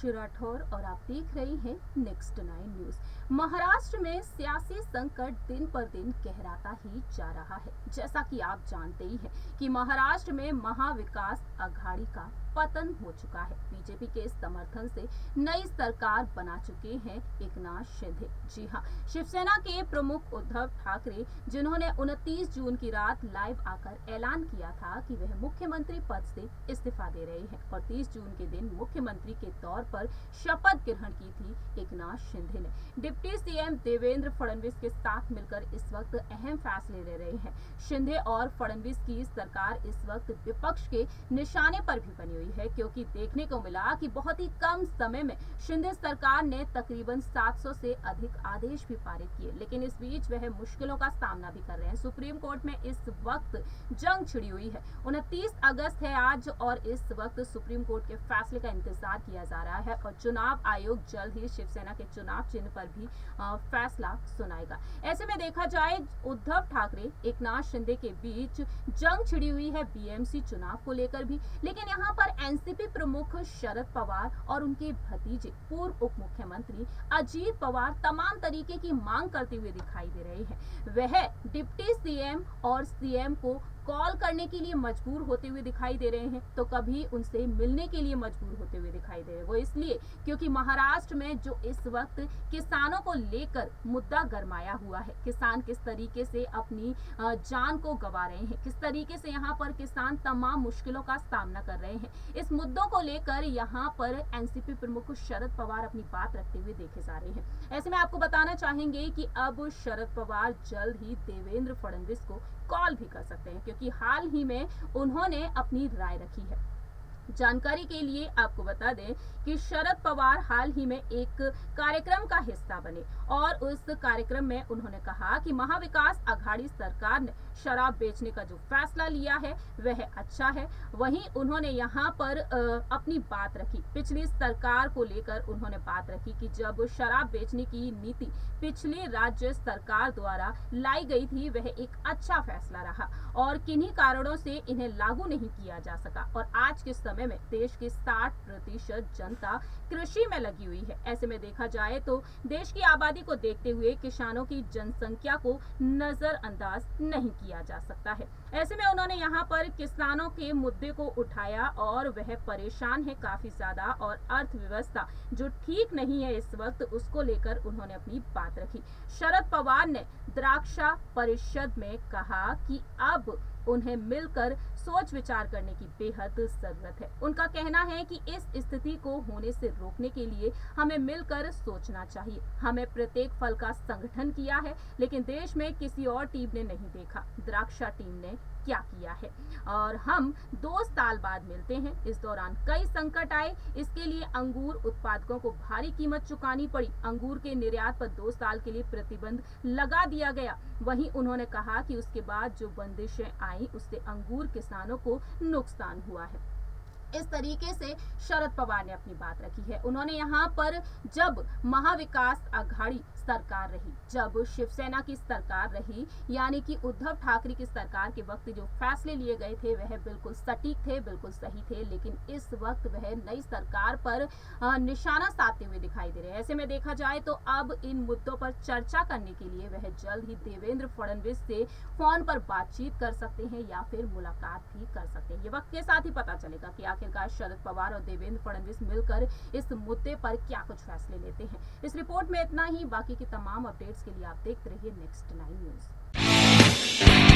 आयुषी राठौर और आप देख रहे हैं नेक्स्ट 9 न्यूज। महाराष्ट्र में सियासी संकट दिन पर दिन गहराता ही जा रहा है। जैसा कि आप जानते ही हैं कि महाराष्ट्र में महाविकास अघाड़ी का पतन हो चुका है। बीजेपी के समर्थन से नई सरकार बना चुके हैं एकनाथ शिंदे। जी हां, शिवसेना के प्रमुख उद्धव ठाकरे, जिन्होंने 29 जून की रात लाइव आकर ऐलान किया था कि वह मुख्यमंत्री पद से इस्तीफा दे रहे हैं और 30 जून के दिन मुख्यमंत्री के तौर पर शपथ ग्रहण की थी एकनाथ शिंदे ने। डिप्टी सीएम देवेंद्र फडणवीस के साथ मिलकर इस वक्त अहम फैसले ले रहे हैं। शिंदे और फडणवीस की सरकार इस वक्त विपक्ष के निशाने पर भी बनी हुई है, क्योंकि देखने को मिला कि बहुत ही कम समय में शिंदे सरकार ने तकरीबन 700 से अधिक आदेश भी पारित किए, लेकिन इस बीच वह मुश्किलों का सामना भी कर रहे हैं। सुप्रीम कोर्ट में इस वक्त जंग छिड़ी हुई है। 29 अगस्त है आज और इस वक्त सुप्रीम कोर्ट के फैसले का इंतजार किया जा रहा है और चुनाव आयोग जल्द ही शिवसेना के चुनाव चिन्ह पर भी फैसला सुनाएगा। ऐसे में देखा जाए, उद्धव ठाकरे एकनाथ शिंदे के बीच जंग छिड़ी हुई है बीएमसी चुनाव को लेकर भी, लेकिन यहाँ पर एनसीपी प्रमुख शरद पवार और उनके भतीजे पूर्व उप मुख्यमंत्री अजीत पवार तमाम तरीके की मांग करते हुए दिखाई दे रहे हैं। वह डिप्टी सीएम और सीएम को कॉल करने के लिए मजबूर होते हुए दिखाई दे रहे हैं, तो कभी उनसे मिलने के लिए मजबूर होते हुए दिखाई दे रहे हैं। वो इसलिए क्योंकि महाराष्ट्र में जो इस वक्त किसानों को लेकर मुद्दा गरमाया हुआ है, किसान किस तरीके से अपनी जान को गंवा रहे हैं, किस तरीके से यहाँ पर किसान तमाम मुश्किलों का सामना कर रहे हैं, इस मुद्दों को लेकर यहाँ पर एनसीपी प्रमुख शरद पवार अपनी बात रखते हुए देखे जा रहे हैं। ऐसे में आपको बताना चाहेंगे कि अब शरद पवार जल्द ही देवेंद्र फडणवीस को कॉल भी कर सकते हैं, क्योंकि हाल ही में उन्होंने अपनी राय रखी है। जानकारी के लिए आपको बता दें कि शरद पवार हाल ही में एक कार्यक्रम का हिस्सा बने और उस कार्यक्रम में उन्होंने कहा कि महाविकास अघाड़ी सरकार ने शराब बेचने का जो फैसला लिया है वह अच्छा है। वहीं उन्होंने यहाँ पर अपनी बात रखी, पिछली सरकार को लेकर उन्होंने बात रखी कि जब शराब बेचने की नीति पिछली राज्य सरकार द्वारा लाई गई थी वह एक अच्छा फैसला रहा और किन्हीं कारणों से इन्हें लागू नहीं किया जा सका और आज के समय में देश की 60% जनता कृषि में लगी हुई है। ऐसे में देखा जाए तो देश की आबादी को देखते हुए किसानों की जनसंख्या को नजरअंदाज नहीं किया जा सकता है। ऐसे में उन्होंने यहाँ पर किसानों के मुद्दे को उठाया और वह परेशान है काफी ज्यादा और अर्थव्यवस्था जो ठीक नहीं है इस वक्त, उसको लेकर उन्होंने अपनी बात रखी। शरद पवार ने द्राक्षा परिषद में कहा कि अब उन्हें मिलकर सोच विचार करने की बेहद जरूरत है। उनका कहना है कि इस स्थिति को होने से रोकने के लिए हमें मिलकर सोचना चाहिए। हमें प्रत्येक फल का संगठन किया है, लेकिन देश में किसी और टीम ने नहीं देखा द्राक्षा टीम ने क्या किया है और हम 2 साल बाद मिलते हैं। इस दौरान कई संकट आए, इसके लिए अंगूर उत्पादकों को भारी कीमत चुकानी पड़ी। अंगूर के निर्यात पर 2 साल के लिए प्रतिबंध लगा दिया गया। वहीं उन्होंने कहा कि उसके बाद जो बंदिशें आई उससे अंगूर किसानों को नुकसान हुआ है। इस तरीके से शरद पवार ने अपनी बात रखी है। उन्होंने यहाँ पर जब महाविकास अघाड़ी सरकार रही, जब शिवसेना की सरकार रही, यानी कि उद्धव ठाकरे की सरकार के वक्त जो फैसले लिए गए थे वह बिल्कुल सटीक थे, बिल्कुल सही थे, लेकिन इस वक्त वह नई सरकार पर निशाना साधते हुए दिखाई दे रहे हैं। ऐसे में देखा जाए तो अब इन मुद्दों पर चर्चा करने के लिए वह जल्द ही देवेंद्र फडणवीस से फोन पर बातचीत कर सकते हैं या फिर मुलाकात भी कर सकते हैं। ये वक्त के साथ ही पता चलेगा कि आखिरकार शरद पवार और देवेंद्र फडणवीस मिलकर इस मुद्दे पर क्या कुछ फैसले लेते हैं। इस रिपोर्ट में इतना ही। बाकी की तमाम अपडेट्स के लिए आप देखते रहिए नेक्स्ट 9 न्यूज।